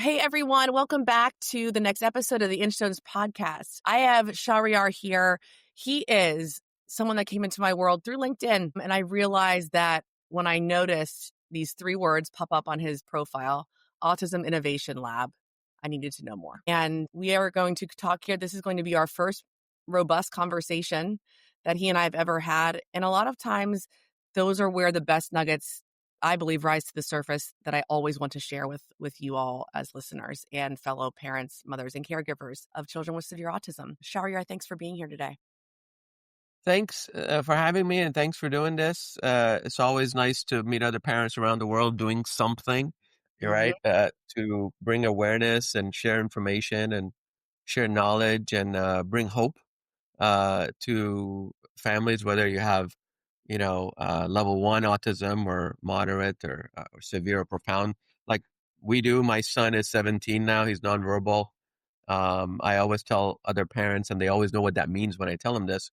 Hey, everyone. Welcome back to the next episode of the Inchtones podcast. I have Shahriar here. He is someone that came into my world through LinkedIn. And I realized that when I noticed these three words pop up on his profile, Autism Innovation Lab, I needed to know more. And we are going to talk here. This is going to be our first robust conversation that he and I have ever had. And a lot of times, those are where the best nuggets, I believe, rise to the surface that I always want to share with you all as listeners and fellow parents, mothers, and caregivers of children with severe autism. Shahriar, thanks for being here today. Thanks for having me, and thanks for doing this. It's always nice to meet other parents around the world doing something, Mm-hmm. right? To bring awareness and share information and share knowledge and bring hope to families, whether you have, level 1 autism or moderate or severe or profound, like we do. My son is 17 now. He's nonverbal. I always tell other parents, and they always know what that means when I tell them this.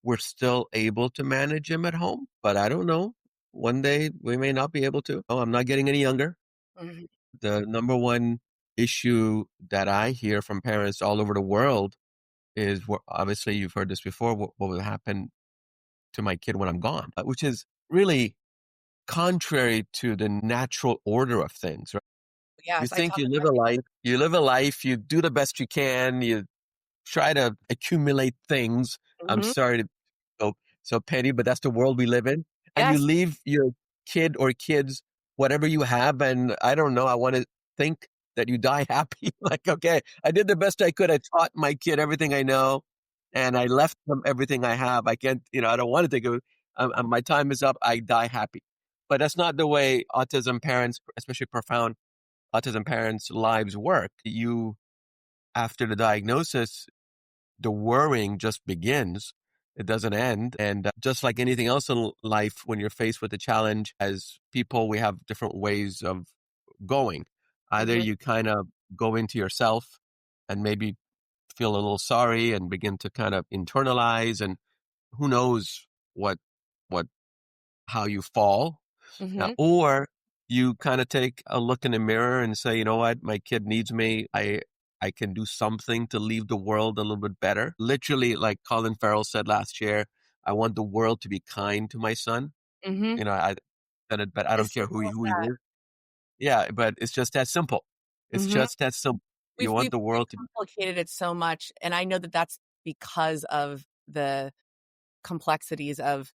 We're still able to manage him at home, but I don't know. One day we may not be able to. Oh, I'm not getting any younger. Mm-hmm. The number one issue that I hear from parents all over the world is, obviously you've heard this before, what will happen to my kid when I'm gone, which is really contrary to the natural order of things, right? You Yes, I think talk. you live a life, you do the best you can, you try to accumulate things. I'm Mm-hmm. sorry to so petty, but that's the world we live in. And you Yes. leave your kid or kids whatever you have, and I don't know. I want to think that you die happy. Like, okay, I did the best I could. I taught my kid everything I know, and I left them everything I have. I can't, I don't want to think of it. My time is up. I die happy. But that's not the way autism parents, especially profound autism parents' lives work. After the diagnosis, the worrying just begins. It doesn't end. And just like anything else in life, when you're faced with a challenge, as people, we have different ways of going. Either Mm-hmm. you kind of go into yourself and maybe feel a little sorry and begin to kind of internalize, and who knows what, what, how you fall. Mm-hmm. Or you kind of take a look in the mirror and say, you know what, my kid needs me. I can do something to leave the world a little bit better. Literally, like Colin Farrell said last year, I want the world to be kind to my son. Mm-hmm. I said it, but I don't care who he is. Yeah, but it's just that simple. It's Mm-hmm. just that simple. You We've want the world to. complicated it so much, and I know that that's because of the complexities of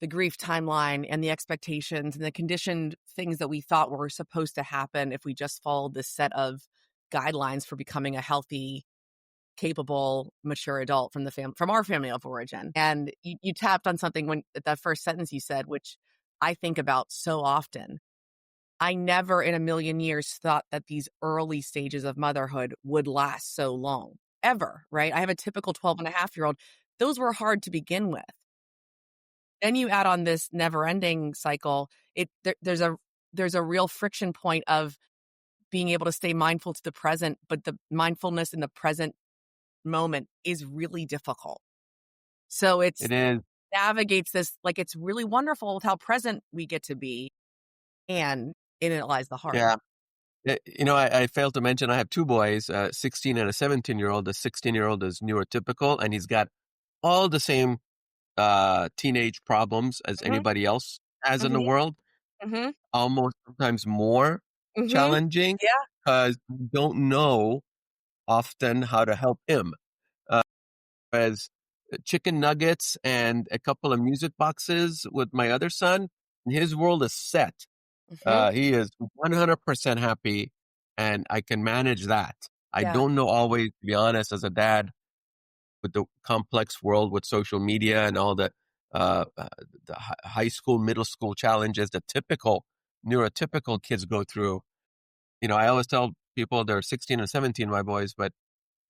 the grief timeline and the expectations and the conditioned things that we thought were supposed to happen if we just followed this set of guidelines for becoming a healthy, capable, mature adult from from our family of origin. And you tapped on something when that first sentence you said, which I think about so often. I never in a million years thought that these early stages of motherhood would last so long, ever, right? I have a typical 12-and-a-half-year-old. Those were hard to begin with. Then you add on this never-ending cycle. There's a real friction point of being able to stay mindful to the present, but the mindfulness in the present moment is really difficult. So it It is. navigates this, like, it's really wonderful with how present we get to be, and in it lies the hard. Yeah. I failed to mention I have two boys, 16 and a 17-year-old. The 16-year-old is neurotypical, and he's got all the same teenage problems as Mhm, anybody else has in the mhm, world, mhm, almost sometimes more mhm. challenging, Yeah, because we don't know often how to help him. Uh, as chicken nuggets and a couple of music boxes with my other son, his world is set. mhm, He is 100% happy, and I can manage that. I yeah, don't know always, to be honest, as a dad, with the complex world with social media and all uh, uh, the high school, middle school challenges that typical neurotypical kids go through. I always tell people they're 16 and 17, my boys, but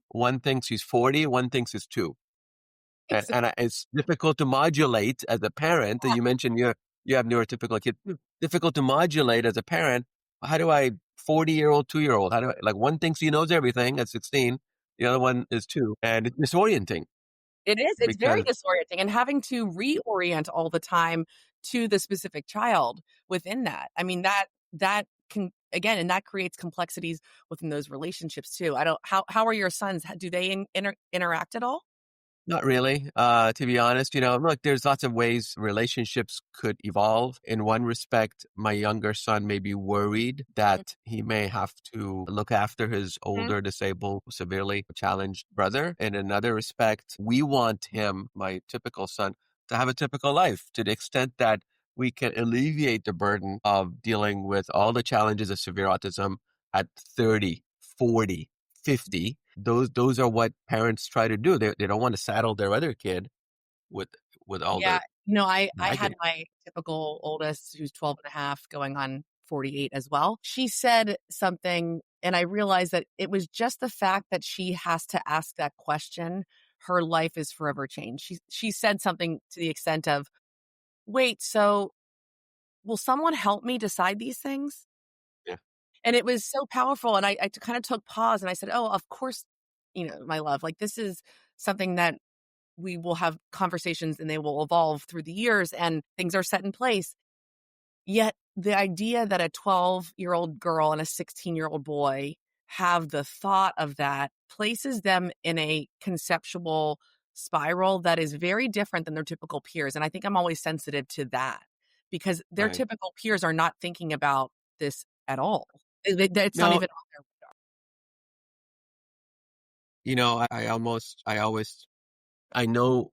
one thinks he's 40, one thinks he's 2. And, exactly. and it's difficult to modulate as a parent. You mentioned you have neurotypical kids. Difficult to modulate as a parent. How do I 40-year-old, 2-year-old? How do I, like, one thinks he knows everything at 16, the other one is 2, and it's disorienting It is. It's very because disorienting, and having to reorient all the time to the specific child within that. I mean, that can again, and that creates complexities within those relationships too. I don't how are your sons? Do they interact at all? Not really, to be honest. Look, there's lots of ways relationships could evolve. In one respect, my younger son may be worried that he may have to look after his Mhm. older, disabled, severely challenged brother. In another respect, we want him, my typical son, to have a typical life to the extent that we can alleviate the burden of dealing with all the challenges of severe autism at 30, 40, 50. Those are what parents try to do. They don't want to saddle their other kid with all Yeah. the No, I had baggage. my typical oldest who's 12 and a half going on 48 as well. She said something and I realized that it was just the fact that she has to ask that question. Her life is forever changed. She said something to the extent of, "Wait, so will someone help me decide these things?" Yeah, And it was so powerful. And I kind of took pause and I said, "Oh, of course, my love, like this is something that we will have conversations and they will evolve through the years and things are set in place." Yet the idea that a 12-year-old girl and a 16-year-old boy have the thought of that places them in a conceptual spiral that is very different than their typical peers. And I think I'm always sensitive to that because their right. typical peers are not thinking about this at all. It's not No, even on their I always, I know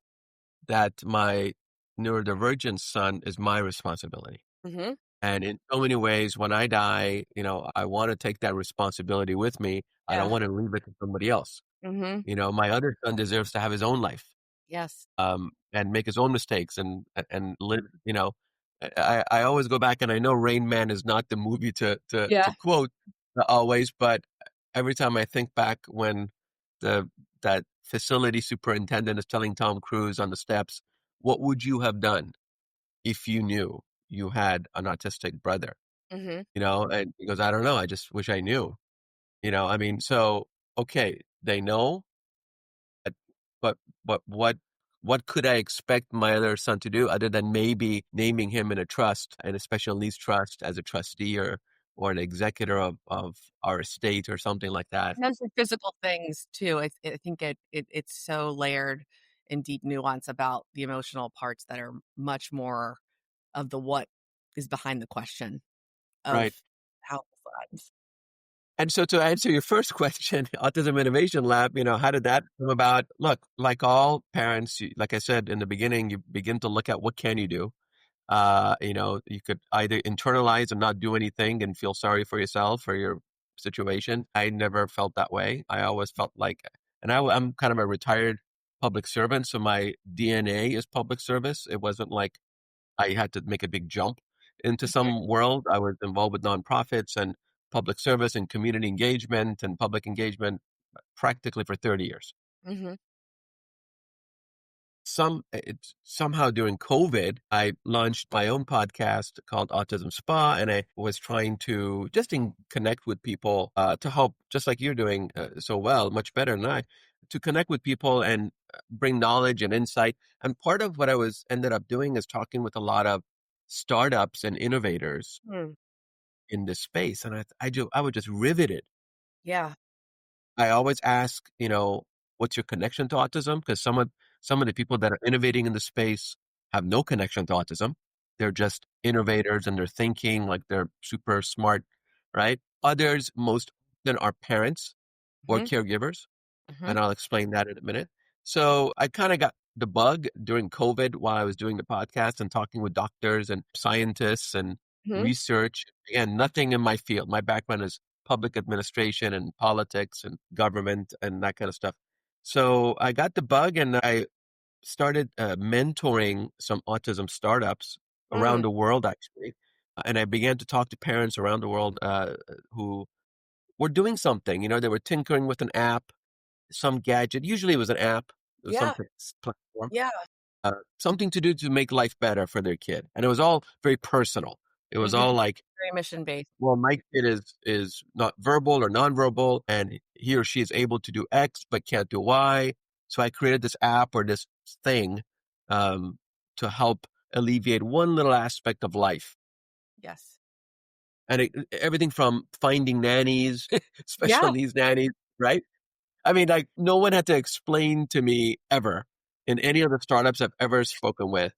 that my neurodivergent son is my responsibility. radar. Mhm. And in so many ways, when I die, I want to take that responsibility with me. I don't Yeah. want to leave it to somebody else. Mhm. My other son deserves to have his own life. Yes. And make his own mistakes and live. I always go back, and I know Rain Man is not the movie to Yeah. quote always, but every time I think back when the that facility superintendent is telling Tom Cruise on the steps, "What would you have done if you knew you had an autistic brother?" Mhm. And he goes, "I don't know. I just wish I knew." I mean, so okay, they know, but but what could I expect my other son to do other than maybe naming him in a trust, in a special needs trust as a trustee or an executor of our estate or something like that? And those are physical things too. I think it's so layered and deep nuance about the emotional parts that are much more of the what is behind the question Right. of how this lands. And so to answer your first question, Autism Innovation Lab, how did that come about? Look, like all parents, like I said in the beginning, you begin to look at what can you do. You could either internalize and not do anything and feel sorry for yourself or your situation. I never felt that way. I always felt like, and I'm kind of a retired public servant, so my DNA is public service. It wasn't like I had to make a big jump into some world. I was involved with nonprofits and public service and community engagement and public engagement practically for 30 years. Mhm. It's somehow during COVID, I launched my own podcast called Autism Spa, and I was trying to just connect with people to help, just like you're doing so well, much better than I, to connect with people and bring knowledge and insight. And part of what I was ended up doing is talking with a lot of startups and innovators Mm. in this space, and I was just riveted. Yeah. I always ask, what's your connection to autism? Because some of the people that are innovating in the space have no connection to autism. They're just innovators and they're thinking like they're super smart, right? Others, most often, are parents or Mhm. caregivers, Mhm. and I'll explain that in a minute. So I kind of got the bug during COVID while I was doing the podcast and talking with doctors and scientists and Mhm. research. Again, nothing in my field. My background is public administration and politics and government and that kind of stuff. So I got the bug and I started mentoring some autism startups around Mm. the world, actually. And I began to talk to parents around the world who were doing something. They were tinkering with an app, some gadget. Usually it was an app. It was some Yeah. platform. Yeah. Something to do to make life better for their kid. And it was all very personal. It was Mhm. all like, Very mission based. well, my kid is not verbal or nonverbal, and he or she is able to do X but can't do Y. So I created this app or this thing um, to help alleviate one little aspect of life. Yes. And everything from finding nannies, special Yeah. needs nannies, right? I mean, like, no one had to explain to me ever in any of the startups I've ever spoken with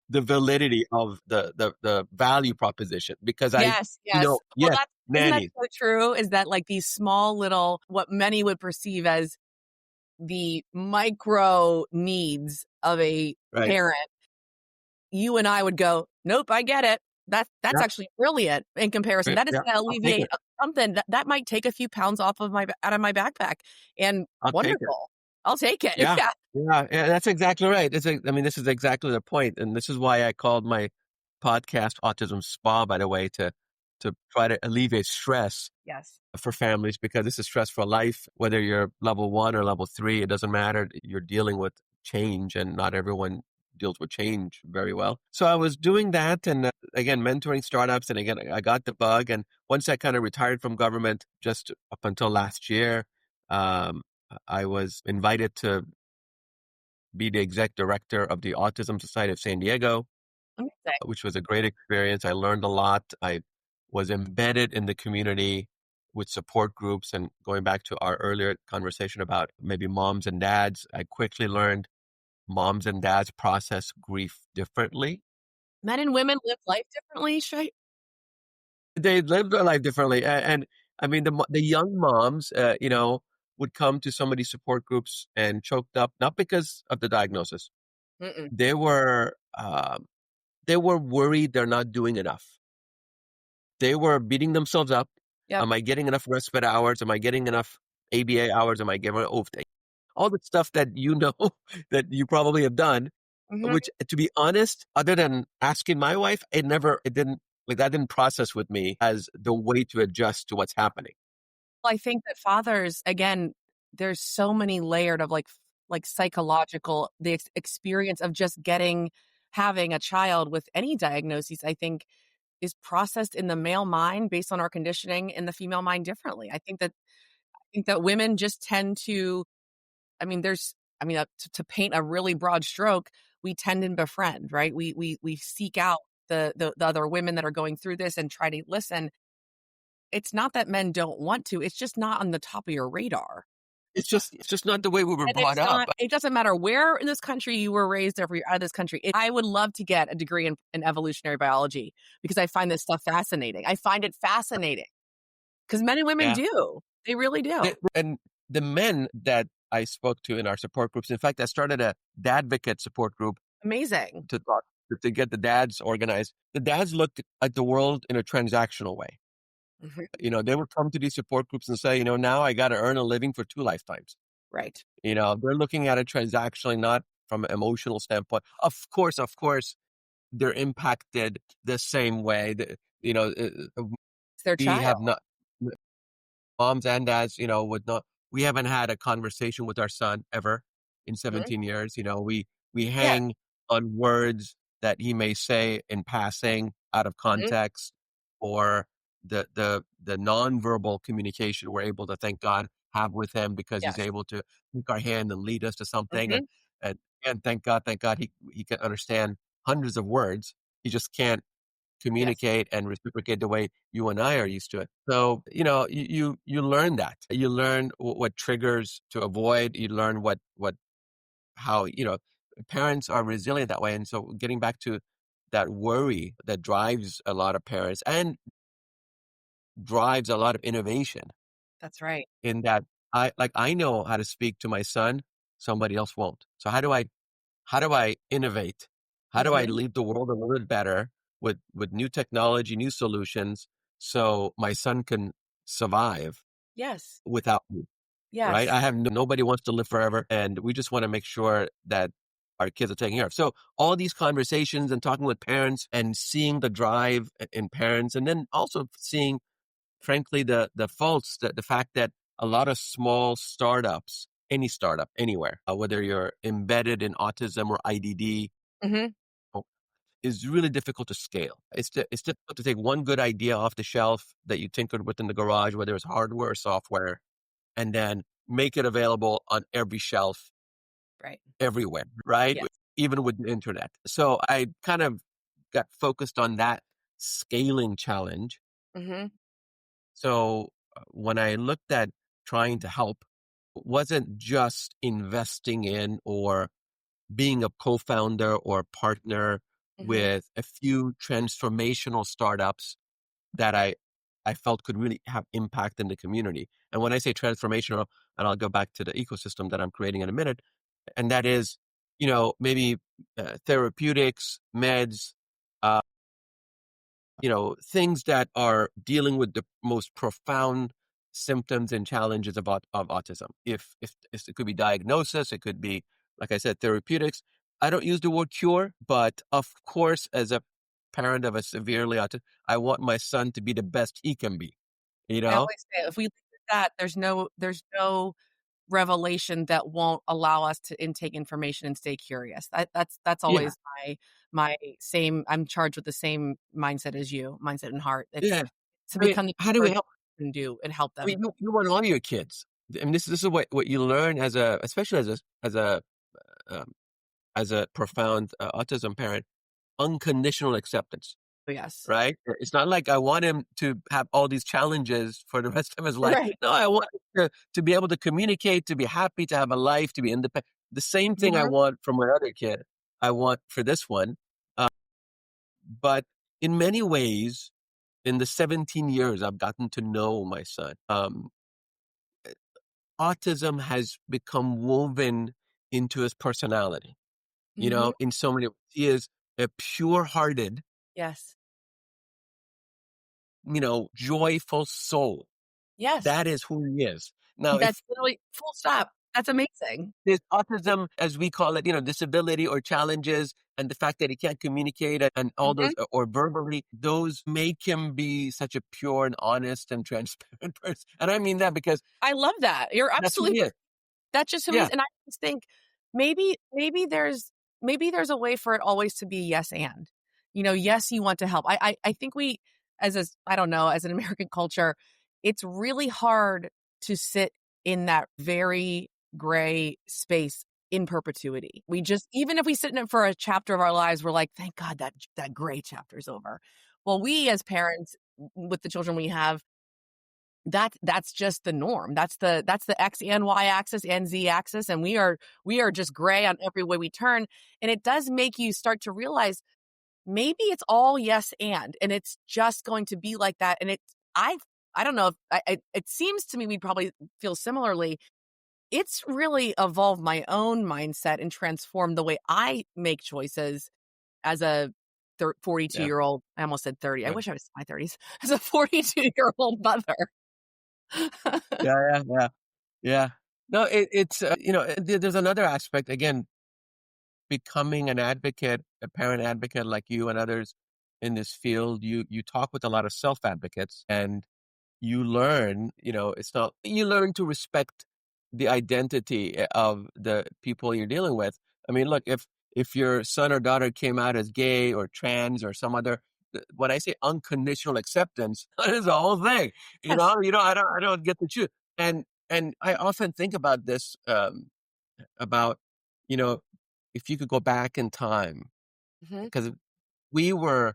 the validity of the value proposition because Yes, yes. Well, yes, that's isn't that nannies, so true? Is that, like, these small little what many would perceive as the micro needs of a right? parent, you and I would go, "Nope, I get it. That's Yeah, actually brilliant in comparison. That is yeah, gonna I'll take alleviate, it. something that might take a few pounds off of my out of my backpack, and I'll take it. wonderful. I'll take it." Yeah, Yeah. yeah, that's exactly right. I mean, this is exactly the point, and this is why I called my podcast "Autism Spa," by the way, to try to alleviate stress Yes. for families because this is stressful life. Whether you're level 1 or level 3, it doesn't matter. You're dealing with change, and not everyone deals with change very well. So I was doing that, and again, mentoring startups, and again, I got the bug. And once I kind of retired from government, just up until last year, um, I was invited to be the exec director of the Autism Society of San Diego, Amazing. which was a great experience. I learned a lot. I was embedded in the community with support groups. And going back to our earlier conversation about maybe moms and dads, I quickly learned moms and dads process grief differently. Men and women live life differently, Shay. They live their life differently. And I mean, the young moms, would come to some of these support groups and choked up, not because of the diagnosis. Mm-mm. They were, um, they were worried they're not doing enough. They were beating themselves up. Yep. Am I getting enough respite hours? Am I getting enough ABA hours? Am I giving overtime? All the stuff that you know that you probably have done, Mhm. which to be honest, other than asking my wife, it didn't, like, that didn't process with me as the way to adjust to what's happening. Well, I think that fathers, again, there's so many layered of like psychological the experience of just having a child with any diagnoses, I think is processed in the male mind based on our conditioning in the female mind differently. I think that women just tend to I mean, to paint a really broad stroke, we tend and befriend, right? We seek out the other women that are going through this and try to listen. It's not that men don't want to, it's just not on the top of your radar. It's just not the way we were And brought up. it doesn't matter where in this country you were raised or if you're out of this country. I would love to get a degree in evolutionary biology because I find this stuff fascinating. I find it fascinating because men and women Yeah. do. They really do. And the men that I spoke to in our support groups, in fact, I started a dadvocate support group Amazing. to talk to get the dads organized. The dads looked at the world in a transactional way. Mhm. They would come to these support groups and say, now I got to earn a living for 2 lifetimes. Right. They're looking at it transactionally, not from an emotional standpoint. Of course, they're impacted the same way. It's their We child. have not, moms and dads, would not, we haven't had a conversation with our son ever in Mhm. 17 years. We Yeah. hang on words that he may say in passing out of Mhm. context, or the nonverbal communication we're able to, thank God, have with him because he's Yes. able to take our hand and lead us to something. And Mhm. and thank God he can understand hundreds of words. He just can't Yes. communicate and reciprocate the way you and I are used to it. So, you learn that. You learn what triggers to avoid. You learn how, parents are resilient that way. And so getting back to that worry that drives a lot of parents and drives a lot of innovation, That's right. in that I know how to speak to my son, somebody else won't. So how do I innovate? How do I Mhm. leave the world a little bit better with new technology, new solutions, so my son can survive Yes. without me, right? Yes. I have nobody wants to live forever, and we just want to make sure that our kids are taken care of. So all these conversations and talking with parents and seeing the drive in parents, and then also seeing, frankly, the faults, the fact that a lot of small startups, any startup anywhere, whether you're embedded in autism or IDD, Mhm. oh, is really difficult to scale. It's difficult to take one good idea off the shelf that you tinkered with in the garage, whether it's hardware or software, and then make it available on every shelf Right. everywhere, right? Yes. Even with the internet. So I kind of got focused on that scaling challenge. Mhm. So when I looked at trying to help, it wasn't just investing in or being a co-founder or partner Mhm. with a few transformational startups that I felt could really have impact in the community. And when I say transformational, and I'll go back to the ecosystem that I'm creating in a minute, and that is, maybe therapeutics, meds, uh, things that are dealing with the most profound symptoms and challenges of autism. If it could be diagnosis, it could be, like I said, therapeutics. I don't use the word cure, but of course, as a parent of a severely autistic, I want my son to be the best he can be. You I know? always say if we leave it at that, there's no revelation that won't allow us to intake information and stay curious. That's Yeah, always my same I'm charged with the same mindset as you, mindset and heart. It's yeah. to I mean, become the how do we person help? and do and help I them. mean, you want all your kids. I mean, this is what you learn especially um, as a profound autism parent, unconditional acceptance. Yes. Right? It's not like I want him to have all these challenges for the rest of his life. Right. No, I want him to be able to communicate, to be happy, to have a life, to be independent. The same thing I Mhm. want from my other kid, I want for this one. Uh, but in many ways, in the 17 years I've gotten to know my son, autism has become woven into his personality, Mhm. in so many ways. He is a pure hearted, Yes. joyful soul. Yes. That is who he is. Now, That's if literally full stop. That's amazing. there's autism, as we call it, disability or challenges, and the fact that he can't communicate and all Mhm. those, or verbally, those make him be such a pure and honest and transparent person. And I mean that because I love that. You're that's who absolutely he is. That's just who he Yeah. is, and I just think maybe there's a way for it always to be yes and. Yes, you want to help. I think we I don't know, as an American culture, it's really hard to sit in that very gray space in perpetuity. We just even if we sit in it for a chapter of our lives, we're like, "Thank God that gray chapter's over." Well, we as parents, with the children we have, that's just the norm. That's the X and Y axis and Z axis, and we are just gray on every way we turn. And it does make you start to realize maybe it's all yes and it's just going to be like that. And I don't know if it seems to me we'd probably feel similarly. It's really evolved my own mindset and transformed the way I make choices as a 42 Yeah. year old. I almost said 30. I Yeah. wish I was in my 30s as a 42-year-old mother. Yeah. Yeah. Yeah. Yeah. No, it's, there's another aspect, again, becoming an advocate, a parent advocate like you and others in this field. You talk with a lot of self advocates, and you learn, it's not, you learn to respect the identity of the people you're dealing with. I mean, look, if your son or daughter came out as gay or trans or some other, when I say unconditional acceptance, that is the whole thing. Yes. I don't get to choose. And I often think about this, about, you know, if you could go back in time, Mhm. because we were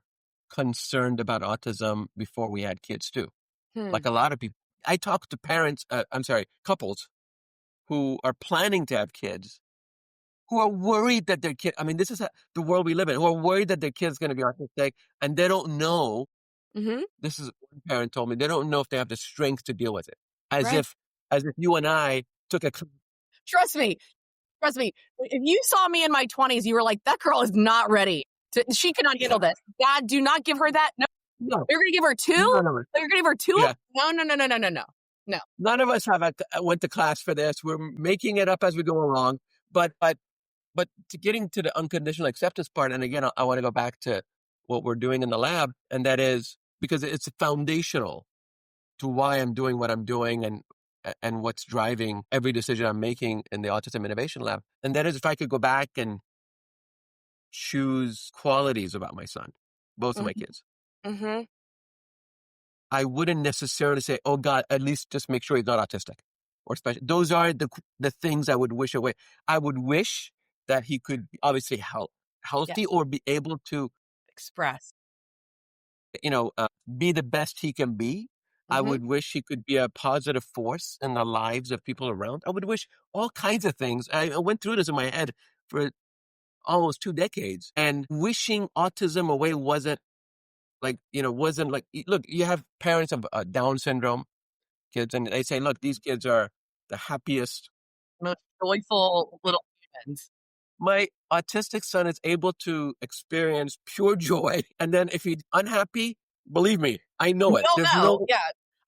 concerned about autism before we had kids too. Hmm. Like a lot of people, I talk to parents, I'm sorry, couples who are planning to have kids, who are worried that their kid, I mean, this is the world we live in, who are worried that their kid's going to be autistic, and they don't know. Mhm. This is one parent told me, they don't know if they have the strength to deal with it. As Right. if, as if you and I took a, Trust me. Trust me. If you saw me in my 20s, you were like, "That girl is not ready. She cannot handle yeah, this. Dad, do not give her that. No, no, you're gonna give her 2? none of us, You're gonna give her 2 of yeah, No, no, no, no, no, no, no. No. none of us have went to class for this. We're making it up as we go along. But to getting to the unconditional acceptance part, and again, I want to go back to what we're doing in the lab, and that is because it's foundational to why I'm doing what I'm doing, and what's driving every decision I'm making in the Autism Innovation Lab. And that is, if I could go back and choose qualities about my son, both of my Mhm. kids, Mhm. I wouldn't necessarily say, "Oh God, at least just make sure he's not autistic or special." Those are the things I would wish away. I would wish that he could be obviously healthy Yes. or be able to Express. be the best he can be. I Mhm. would wish he could be a positive force in the lives of people around. I would wish all kinds of things. I went through this in my head for almost 2 decades, and wishing autism away wasn't like, look, you have parents of Down syndrome kids, and they say, look, these kids are the happiest. Most joyful little humans. My autistic son is able to experience pure joy. And then if he's unhappy, believe me, I know it. You'll There's know, no, yeah.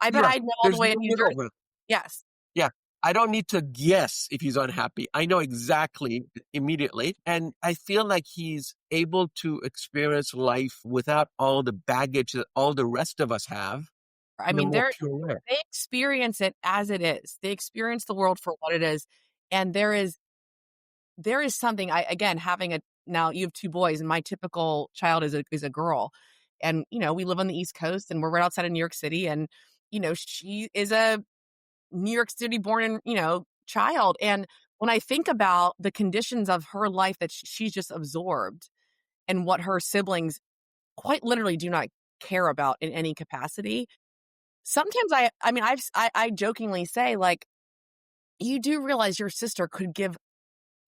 I bet yeah, I know all the there's way no in New middle Jersey. ground. Yes. Yeah. I don't need to guess if he's unhappy. I know exactly immediately. And I feel like he's able to experience life without all the baggage that all the rest of us have I in a mean, more pure way. they experience it as it is. They experience the world for what it is, and there is something again, having a now you have 2 boys, and my typical child is a girl, and, we live on the East Coast, and we're right outside of New York City, and, she is a New York City born and, child, and when I think about the conditions of her life that she's just absorbed and what her siblings quite literally do not care about in any capacity, sometimes I mean, I jokingly say, like, "You do realize your sister could give,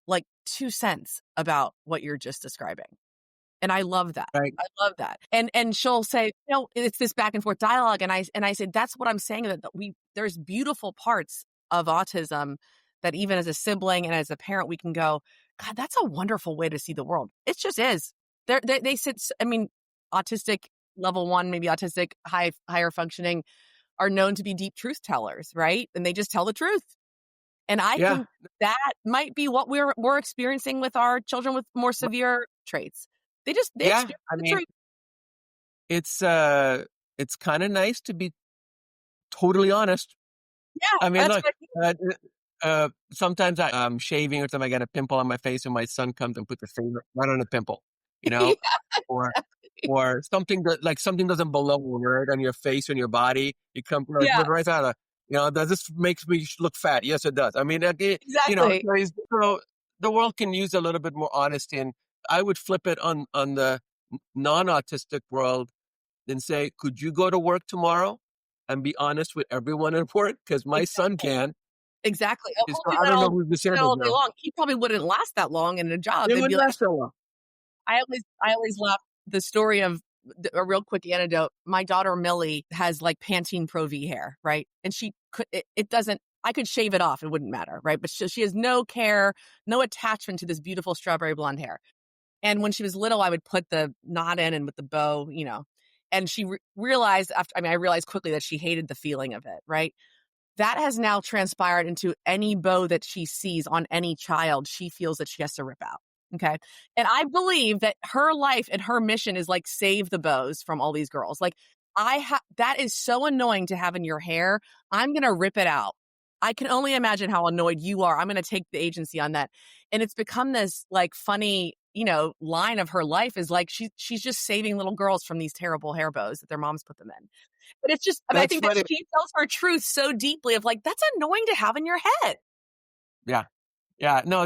like, 2 cents about what you're just describing." And I love that. Right. I love that. And she'll say, it's this back and forth dialogue, and I said, "That's what I'm saying, that there's beautiful parts of autism that even as a sibling and as a parent, we can go, God, that's a wonderful way to see the world." It just is. They sit I mean, autistic level 1, maybe autistic higher functioning are known to be deep truth tellers, right? And they just tell the truth. And I Yeah. think that might be what we're experiencing with our children with more severe traits. They Yeah. experience I the mean, truth. it's, it's kind of nice to be totally honest. Yeah, I mean, that's look, what uh, sometimes I'm shaving or something, I got a pimple on my face, and my son comes and puts a finger right on the pimple, you yeah, know, or something that, like, something doesn't belong right on your face and your body. You come like yeah, right out of, does this makes me look fat? Yes, it does. I mean, exactly. so the world can use a little bit more honesty, and I would flip it on the non-autistic world and say, could you go to work tomorrow and be honest with everyone at work? Because my son Exactly. can. Exactly. So He'll I don't know do who's that disabled all day now. long. He probably wouldn't last that long in a job. It They'd be wouldn't like, last so long. I always laugh the story of a real quick anecdote. My daughter Millie has like Pantene Pro V hair, right? And she could it doesn't. I could shave it off; it wouldn't matter, right? But she has no care, no attachment to this beautiful strawberry blonde hair. And when she was little, I would put the knot in and with the bow, and she realized after. I mean, I realized quickly that she hated the feeling of it, right? That has now transpired into any bow that she sees on any child, she feels that she has to rip out. Okay. And I believe that her life and her mission is like save the bows from all these girls. Like that is so annoying to have in your hair. I'm going to rip it out. I can only imagine how annoyed you are. I'm going to take the agency on that. And it's become this like funny, line of her life is like she's just saving little girls from these terrible hair bows that their moms put them in. But it's just, I mean, I That's think that funny. she tells her truth so deeply of like, that's annoying to have in your head. Yeah. Yeah. No,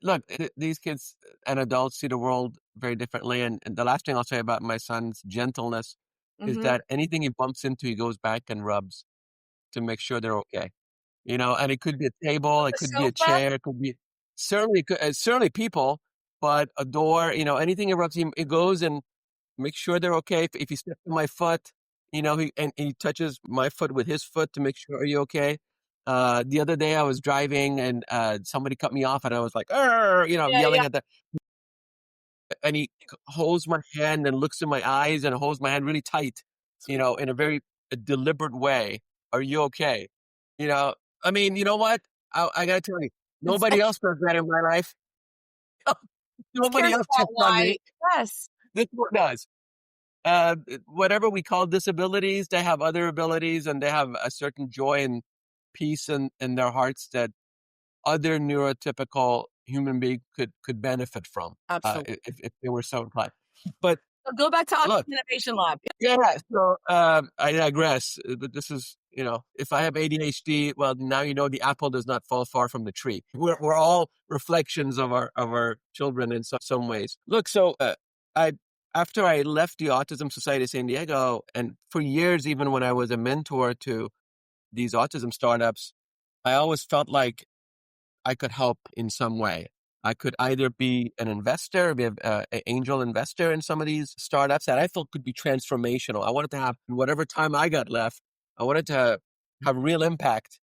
look, these kids and adults see the world very differently. And the last thing I'll say about my son's gentleness is Mhm. that anything he bumps into, he goes back and rubs to make sure they're okay. And it could be a table, it The could be a sofa? chair, it could be certainly people, but a door, anything erupts, it goes and makes sure they're okay. If he steps on my foot, he touches my foot with his foot to make sure, are you okay? The other day I was driving and somebody cut me off and I was like, "Arr!" Yeah, yeah. Yelling at and he holds my hand and looks in my eyes and holds my hand really tight, Sweet. in a very deliberate way. Are you okay? You know, I mean, you know what? I gotta tell you, It's nobody else does that in my life. Nobody cares else about checks on why. me. Yes, This one does. Whatever we call disabilities, they have other abilities and they have a certain joy and peace in their hearts that other neurotypical human beings could benefit from, absolutely. if they were so inclined. But So go back to Autism look, Innovation Lab. yeah, so, I digress, but this is, if I have ADHD, well, now the apple does not fall far from the tree. We're all reflections of our children in some ways. Look, so, I after I left the Autism Society of San Diego, and for years, even when I was a mentor to these autism startups, I always felt like I could help in some way. I could either be an investor, be an angel investor in some of these startups that I felt could be transformational. I wanted to have whatever time I got left. I wanted to have real impact.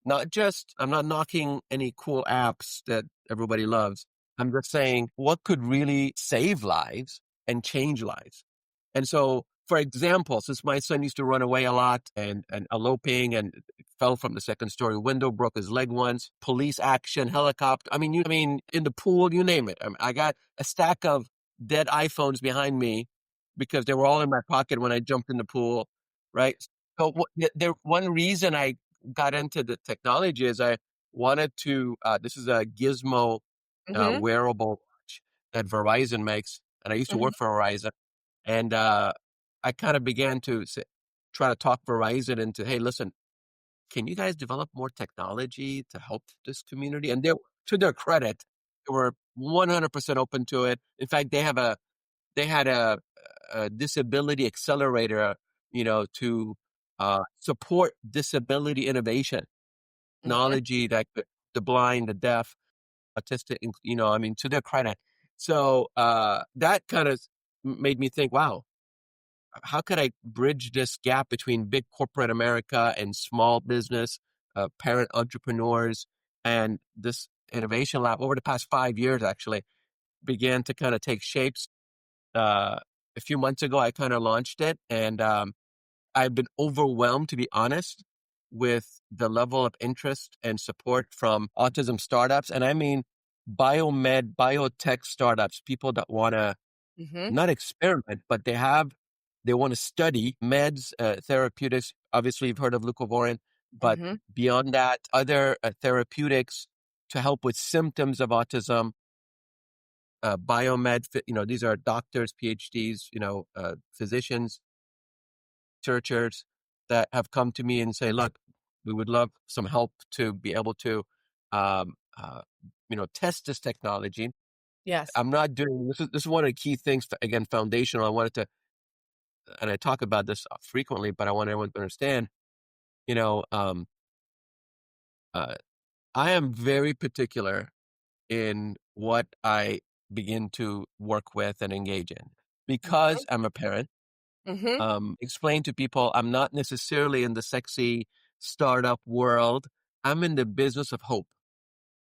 Not just, I'm not knocking any cool apps that everybody loves. I'm just saying what could really save lives and change lives. And so, for example, since my son used to run away a lot and eloping and fell from the second story window, broke his leg once, police action, helicopter. I mean, in the pool, you name it. I got a stack of dead iPhones behind me because they were all in my pocket when I jumped in the pool, right? So one reason I got into the technology is I wanted to, this is a gizmo Mhm, wearable watch that Verizon makes. And I used to mhm, work for Verizon. And I kind of began to try to talk Verizon into, hey, listen, can you guys develop more technology to help this community? And they, to their credit, they were 100% open to it. In fact, they had a disability accelerator, to support disability innovation, mhm, technology that the blind, the deaf, autistic, I mean, to their credit. So that kind of made me think, wow, how could I bridge this gap between big corporate America and small business, parent entrepreneurs, and this innovation lab over the past 5 years actually began to kind of take shapes. A few months ago, I kind of launched it, and I've been overwhelmed, to be honest, with the level of interest and support from autism startups. And I mean, biomed, biotech startups, people that want to mhm, not experiment, but they want to study meds, therapeutics. Obviously, you've heard of leucovorin, but mhm, beyond that, other therapeutics to help with symptoms of autism, biomed, these are doctors, PhDs, physicians, researchers that have come to me and say, look, we would love some help to be able to, um, uh, test this technology. yes. I'm not doing this is one of the key things, again, foundational. I wanted to, and I talk about this frequently, but I want everyone to understand, you know, um, uh, I am very particular in what I begin to work with and engage in Mhm, because I'm a parent. mhm, Explain to people I'm not necessarily in the sexy startup world. I'm in the business of hope.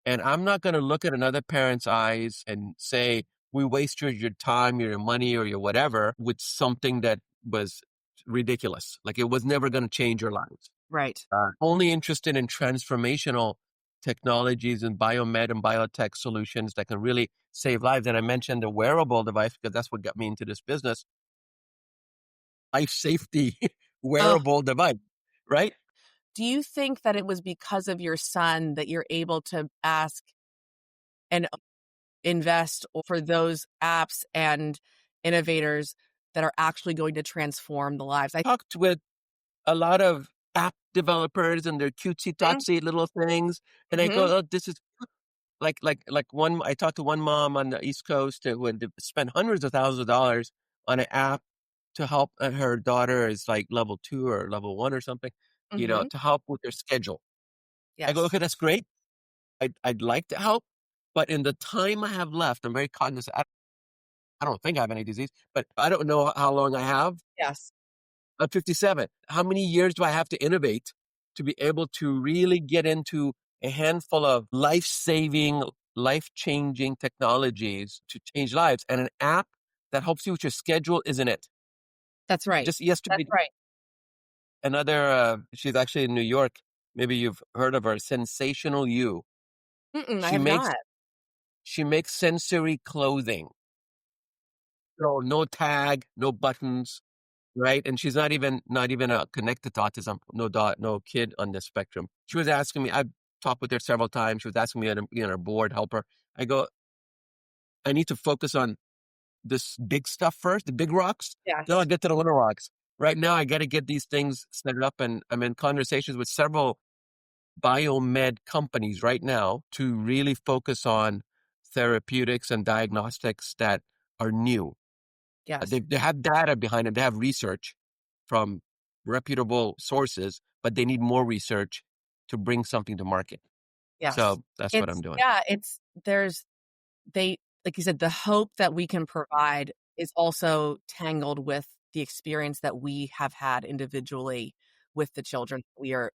And I'm not going to look at another parent's eyes and say, we wasted your time, your money, or your whatever with something that was ridiculous. Like it was never going to change your lives. right. Only interested in transformational technologies and biomed and biotech solutions that can really save lives. And I mentioned the wearable device because that's what got me into this business. Life safety Oh, wearable device, right? do you think that it was because of your son that you're able to ask and invest for those apps and innovators that are actually going to transform the lives? I Talked with a lot of app developers and their cutesy Mhm, totsy little things. And I go, mhm, oh, this is like one, I talked to one mom on the East Coast who had spent hundreds of thousands of dollars on an app to help her daughter is like level 2 or level 1 or something, mhm, to help with their schedule. I go, yes. okay, that's great. I'd like to help, but in the time I have left, I'm very cognizant. I don't think I have any disease, but I don't know how long I have. Yes. I'm 57. How many years do I have to innovate to be able to really get into a handful of life-saving, life-changing technologies to change lives? And an app that helps you with your schedule isn't it. That's right. Just yesterday, That's right. another, she's actually in New York. Maybe you've heard of her, Sensational You. Mm-mm, I She have makes not. she makes sensory clothing. So no tag, no buttons, right? And she's not even connected to autism. No kid on the spectrum. She was asking me. I've talked with her several times. She was asking me to be on her board, help her. I go, I need to focus on this big stuff first, the big rocks. Then I'll Yes. get to the little rocks. Right now, I got to get these things set up, and I'm in conversations with several biomed companies right now to really focus on therapeutics and diagnostics that are new. Yes. They have data behind it. They have research from reputable sources, but they need more research to bring something to market. Yes. So that's what I'm It's doing. yeah, it's there's they like you said, the hope that we can provide is also tangled with the experience that we have had individually with the children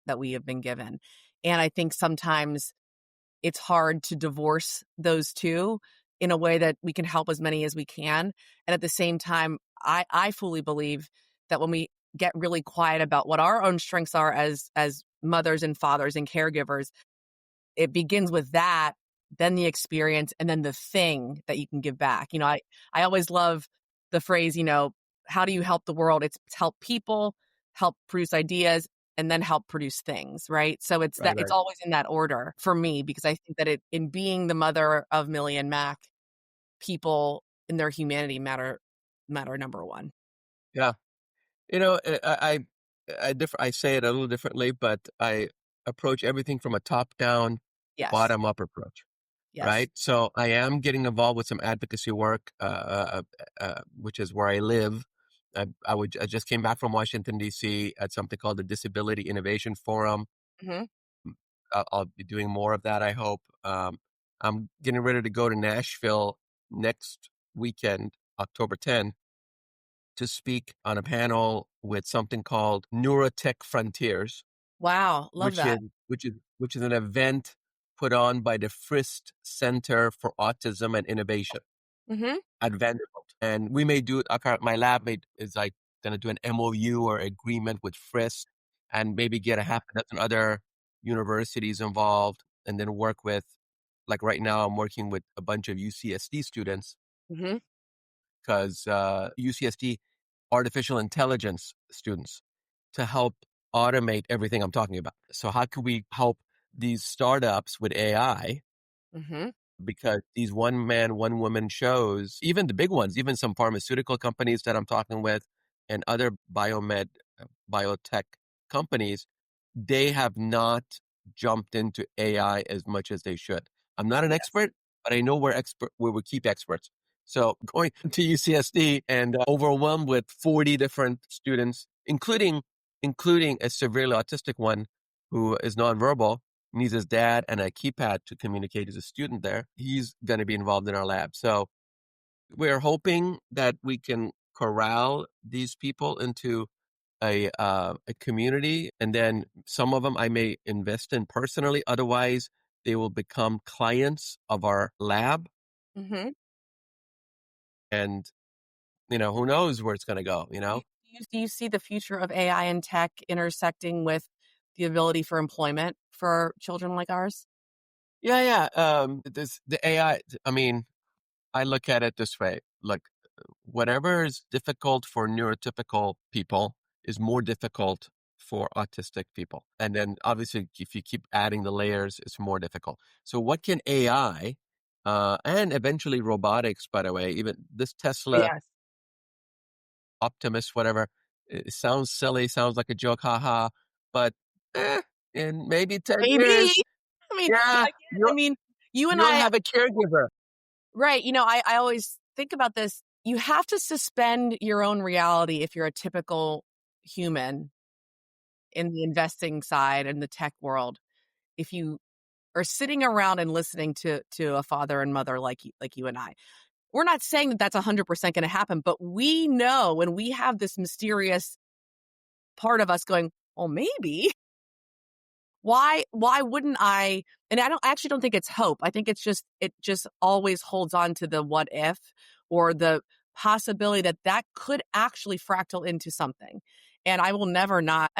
that we have been given. And I think sometimes it's hard to divorce those 2 in a way that we can help as many as we can. And at the same time, I fully believe that when we get really quiet about what our own strengths are as mothers and fathers and caregivers, it begins with that, then the experience, and then the thing that you can give back. I always love the phrase, how do you help the world? It's help people, help produce ideas, and then help produce things, right? So Right, it's right. always in that order for me because I think that in being the mother of Millie and Mac, people in their humanity matter number one. Yeah. You know, I say it a little differently, but I approach everything from a top-down, Yes. bottom-up approach, Yes. right? So I am getting involved with some advocacy work, which is where I live. I just came back from Washington, D.C. at something called the Disability Innovation Forum. Mhm. I'll be doing more of that, I hope. I'm getting ready to go to Nashville next weekend, October 10th, to speak on a panel with something called Neurotech Frontiers, Wow, love which is that. which is an event put on by the Frist Center for Autism and Innovation Mhm. at Vanderbilt. And we may do it. My lab is like going to do an MOU or agreement with Frist, and maybe get a half a dozen other universities involved, and then work with. Like right now, I'm working with a bunch of UCSD students Mhm. because UCSD artificial intelligence students to help automate everything I'm talking about. So how can we help these startups with AI? Mhm. Because these one man, one woman shows, even the big ones, even some pharmaceutical companies that I'm talking with and other biotech companies, they have not jumped into AI as much as they should. I'm not an Yes. expert, but I know where we keep experts. So going to UCSD and overwhelmed with 40 different students, including a severely autistic one who is nonverbal, needs his dad and a keypad to communicate as a student there. He's going to be involved in our lab. So we're hoping that we can corral these people into a community, and then some of them I may invest in personally. Otherwise, they will become clients of our lab, Mhm. and who knows where it's going to go. Do you see the future of AI and tech intersecting with the ability for employment for children like ours? Yeah, yeah. The AI. I mean, I look at it this way. Look, whatever is difficult for neurotypical people is more difficult for autistic people. And then obviously, if you keep adding the layers, it's more difficult. So, what can AI and eventually robotics, by the way, even this Tesla Yes. Optimus, whatever, it sounds silly, sounds like a joke, haha. But in maybe 10 Maybe. years, I mean, yeah, again, I mean, you and you'll I have a caregiver. right, I always think about this. You have to suspend your own reality if you're a typical human in the investing side and the tech world. If you are sitting around and listening to a father and mother like you and I. We're not saying that that's 100% gonna happen, but we know when we have this mysterious part of us going, "Well, maybe." Why wouldn't I and I actually don't think it's hope. I think it just always holds on to the what if or the possibility that that could actually fractal into something. And I will never not,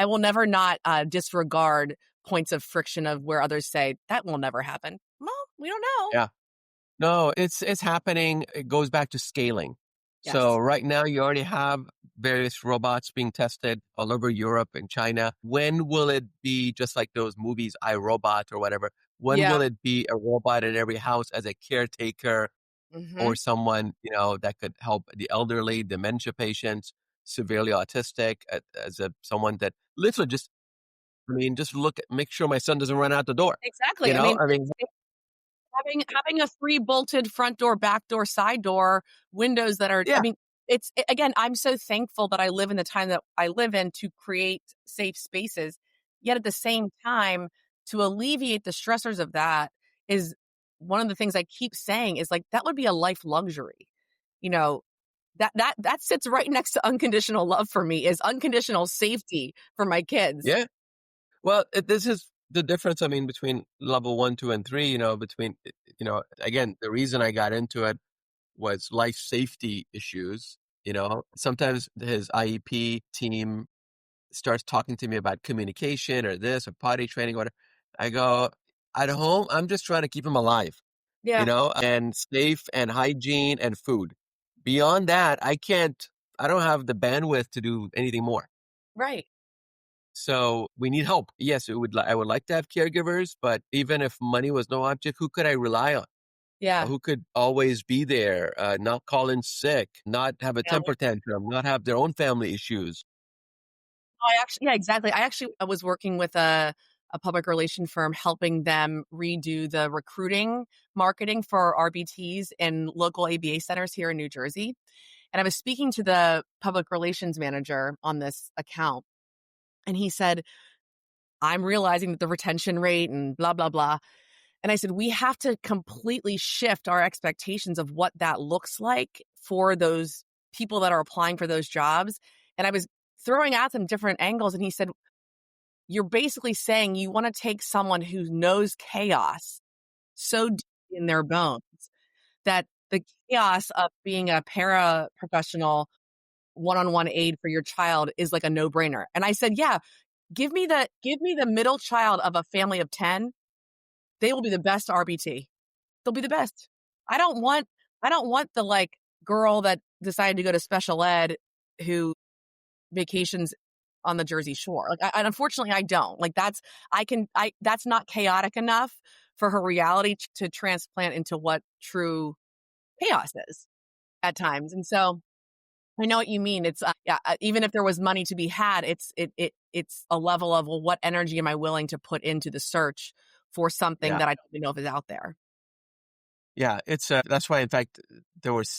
disregard points of friction of where others say, "That will never happen." Well, we don't know. Yeah. No, it's happening. It goes back to scaling. So Yes. right now you already have various robots being tested all over Europe and China. When will it be just like those movies, I, Robot or whatever? When Yeah. will it be a robot in every house as a caretaker or Mhm. someone, that could help the elderly, dementia patients, severely autistic, as someone that literally just make sure my son doesn't run out the door. Exactly. I mean, I mean, having a free bolted front door, back door, side door, windows that are I yeah. mean again, I'm so thankful that I live in the time that I live in to create safe spaces. Yet at the same time, to alleviate the stressors of that is one of the things I keep saying is like, that would be a life luxury. You know, that sits right next to unconditional love for me is unconditional safety for my kids. Yeah. Well, this is the difference, I mean, between level 1, 2, and 3, again, the reason I got into it was life safety issues. Sometimes his IEP team starts talking to me about communication or this or potty training, whatever. I go, at home, I'm just trying to keep him alive, Yeah, and safe and hygiene and food. Beyond that, I don't have the bandwidth to do anything more. right. So we need help. Yes, I would like to have caregivers, but even if money was no object, who could I rely on? Yeah. Who could always be there, not call in sick, not have a Yeah. temper tantrum, not have their own family issues. I actually, yeah, exactly. I was working with a public relation firm helping them redo the recruiting marketing for RBTs in local ABA centers here in New Jersey. And I was speaking to the public relations manager on this account, and he said, I'm realizing that the retention rate and blah, blah, blah. And I said, we have to completely shift our expectations of what that looks like for those people that are applying for those jobs. And I was throwing at them different angles. And he said, you're basically saying you want to take someone who knows chaos so deep in their bones that the chaos of being a paraprofessional one-on-one aid for your child is like a no-brainer. And I said, yeah, give me the middle child of a family of 10. They will be the best RBT. They'll be the best. I don't want the like girl that decided to go to special ed who vacations on the Jersey Shore. Like, unfortunately, I don't. Like, that's not chaotic enough for her reality to transplant into what true chaos is at times. And so I know what you mean. It's yeah. Even if there was money to be had, it's a level of, well, what energy am I willing to put into the search for something Yeah. that I don't even know if is out there? Yeah, that's why, in fact,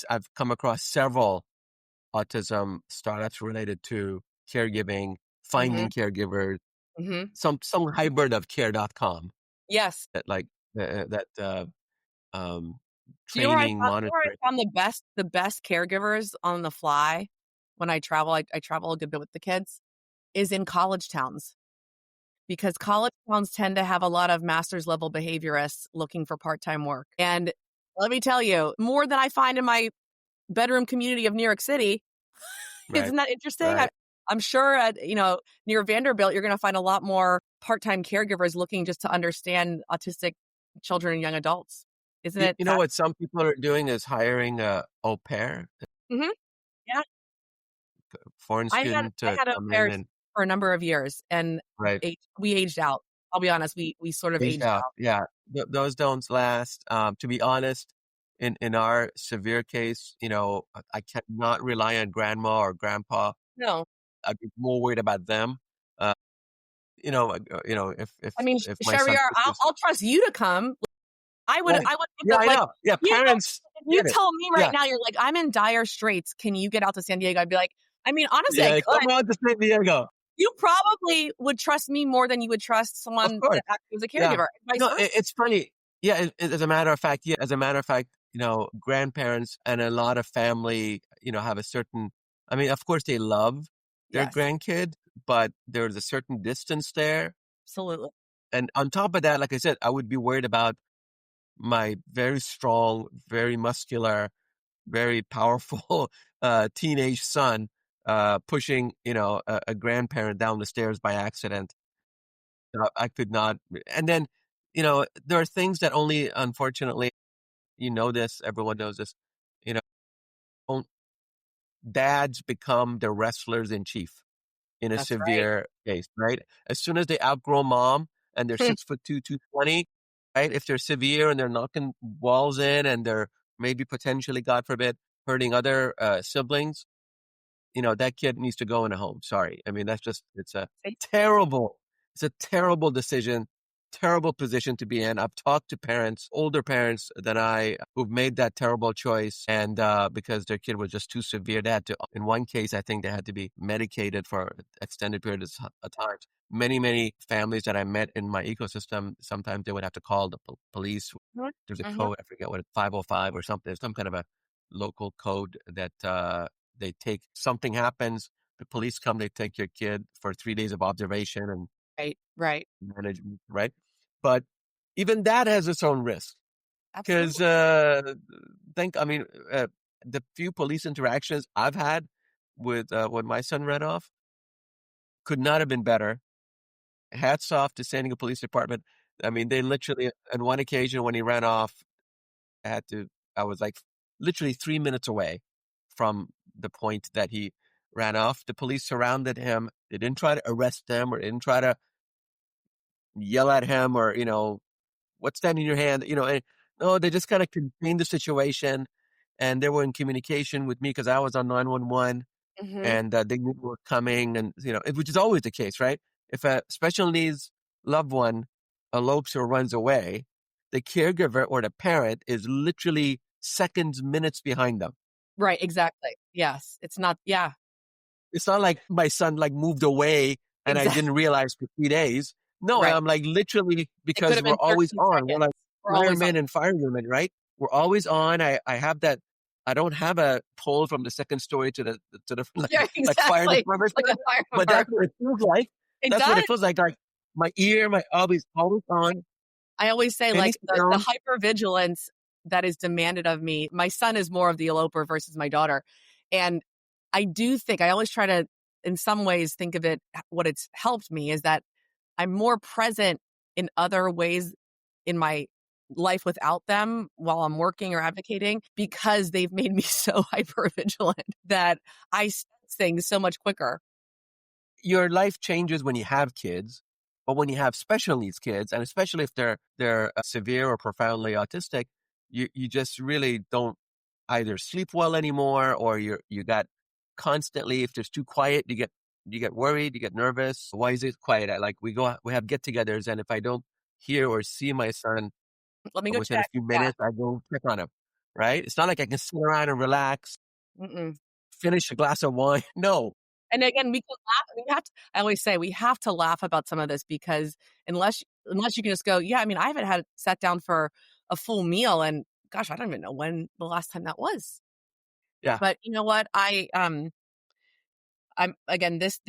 I've come across several autism startups related to caregiving, Hmm. finding caregivers, Hmm. some hybrid of care.com Yes. that um, Do you know where I training, found, you know where monitoring. I found the best caregivers on the fly when I travel? I travel a good bit with the kids. Is in college towns because college towns tend to have a lot of master's level behaviorists looking for part time work. And let me tell you, more than I find in my bedroom community of New York City. Right, Isn't that interesting? right. I'm sure near Vanderbilt, you're going to find a lot more part-time caregivers looking just to understand autistic children and young adults. Isn't You, it you know fast? what some people are doing is hiring a au pair, Hmm. Yeah, foreign I had student I to had au come in pairs and for a number of years, and right. we aged out. I'll be honest, we sort of Aged aged out, out. yeah. Those don't last. To be honest, in our severe case, I cannot rely on grandma or grandpa. No, I'd be more worried about them. Uh, if I mean, my son Shahriar, I'll, pushes. I'll trust you to come. Right. I would give Yeah, the I like. know. Yeah, You know, parents if you get it. tell me right Yeah. now, you're like, I'm in dire straits. Can you get out to San Diego? I'd be like, I mean, honestly, I Yeah, could. come on to San Diego. You probably would trust me more than you would trust Of someone course. that actually was a Yeah. caregiver, and vice versa. It's funny. Yeah, as a matter of fact, grandparents and a lot of family, have a certain, I mean, of course they love their Yes, grandkid, but there's a certain distance there. absolutely. And on top of that, like I said, I would be worried about my very strong, very muscular, very powerful teenage son pushing, a grandparent down the stairs by accident. I could not. And then, there are things that only, unfortunately, everyone knows this, you know, don't- dads become the wrestlers in chief in a That's right. severe case, right? As soon as they outgrow mom and they're 6'2", 220, right? If they're severe and they're knocking walls in and they're maybe potentially, God forbid, hurting other siblings, that kid needs to go in a home. Sorry. I mean, it's a terrible decision terrible position to be in. I've talked to parents, older parents than I, who've made that terrible choice. And because their kid was just too severe, they had to, in one case, I think they had to be medicated for extended periods of time. Many, many families that I met in my ecosystem, sometimes they would have to call the police. There's a Mhm. code, I forget what it's 505 or something, some kind of a local code that they take, something happens, the police come, they take your kid for 3 days of observation and Right, right. management, right? But even that has its own risk because Absolutely. I mean, the few police interactions I've had with when my son ran off could not have been better. Hats off to San Diego Police Department. I mean, they literally, on one occasion when he ran off, I had to, I was like literally 3 minutes away from the point that he ran off. The police surrounded him. They didn't try to arrest him or didn't try to yell at him or, what's that in your hand? No, they just kind of contained the situation and they were in communication with me because I was on 911 Mhm. and they knew we were coming and, which is always the case, right? If a special needs loved one elopes or runs away, the caregiver or the parent is literally seconds, minutes behind them. Right, exactly. Yes, it's not yeah, It's not like my son like moved away and I exactly. didn't realize for 3 days. No, Right. I'm like literally It could because have we're been always 13 on. We're seconds. like We're always on. firemen and firewomen, right? We're always on. I have that. I don't have a pole from the second story to the Yeah, like fire exactly. department, Like a fire but alarm. that's what it feels like. It That's what it does. feels like. Like my ear, my always on. I always say, Any like, the sound, hypervigilance that is demanded of me my son is more of the eloper versus my daughter, and I do think I always try to, in some ways, think of it what it's helped me is that I'm more present in other ways in my life without them while I'm working or advocating because they've made me so hypervigilant that I sense things so much quicker. your life changes when you have kids, but when you have special needs kids, and especially if they're severe or profoundly autistic, you just really don't either sleep well anymore, or you got constantly, if there's too quiet, you get worried, you get nervous. Why is it quiet? We have get-togethers, and if I don't hear or see my son Let me go within a check. few Yeah. minutes, I go check on him. Right? It's not like I can sit around and relax, Mm-mm. finish a glass of wine. No, And again, we can laugh. We have to. I always say we have to laugh about some of this because unless you can just go, yeah. I mean, I haven't had sat down for a full meal, and gosh, I don't even know when the last time that was. yeah. But you know what? I'm again, this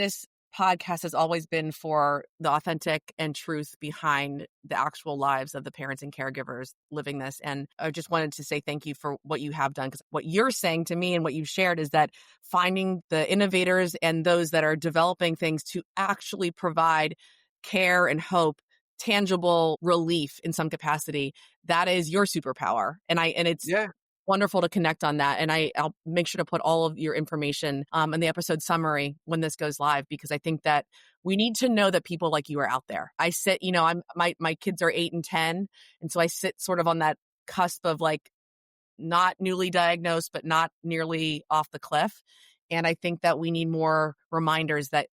podcast has always been for the authentic and truth behind the actual lives of the parents and caregivers living this. And I just wanted to say thank you for what you have done because what you're saying to me and what you've shared is that finding the innovators and those that are developing things to actually provide care and hope, tangible relief in some capacity, that is your superpower. And it's Yeah. wonderful to connect on that. And I'll make sure to put all of your information in the episode summary when this goes live, because I think that we need to know that people like you are out there. I sit, my kids are 8 and 10. And so I sit sort of on that cusp of like not newly diagnosed, but not nearly off the cliff. And I think that we need more reminders that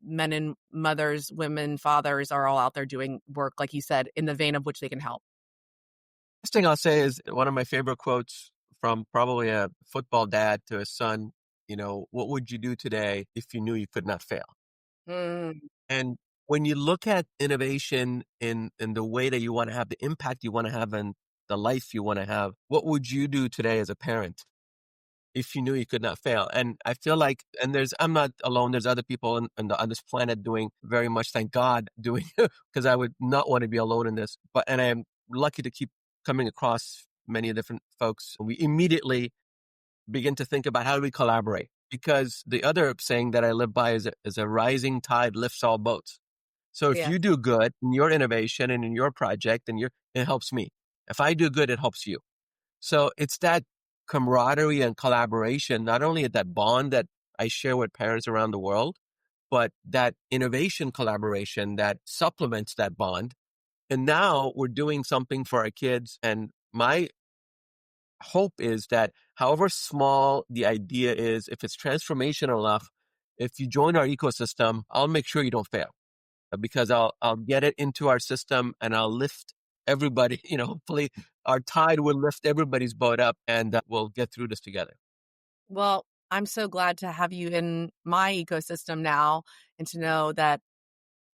men and mothers, women, fathers are all out there doing work, like you said, in the vein of which they can help. Last thing I'll say is one of my favorite quotes from probably a football dad to his son, what would you do today if you knew you could not fail? Mm, And when you look at innovation in the way that you want to have the impact you want to have and the life you want to have, what would you do today as a parent if you knew you could not fail? And I feel like, I'm not alone. There's other people on this planet doing very much, thank God, doing, because I would not want to be alone in this. And I am lucky to keep coming across many different folks. We immediately begin to think about how do we collaborate? Because the other saying that I live by is a rising tide lifts all boats. So if yeah. you do good in your innovation and in your project, it helps me. If I do good, it helps you. So it's that camaraderie and collaboration, not only at that bond that I share with parents around the world, but that innovation collaboration that supplements that bond. And now we're doing something for our kids. And my hope is that however small the idea is, if it's transformational enough, if you join our ecosystem, I'll make sure you don't fail. because I'll get it into our system and I'll lift everybody. Hopefully our tide will lift everybody's boat up, and we'll get through this together. Well, I'm so glad to have you in my ecosystem now and to know that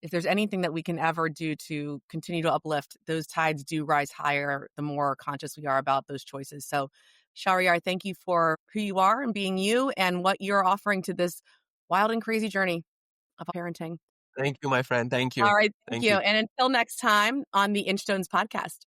if there's anything that we can ever do to continue to uplift, those tides do rise higher the more conscious we are about those choices. So, Shahriar, thank you for who you are and being you and what you're offering to this wild and crazy journey of parenting. Thank you, my friend. Thank you. All right. Thank Thank you. you. And until next time on the Inchtones podcast.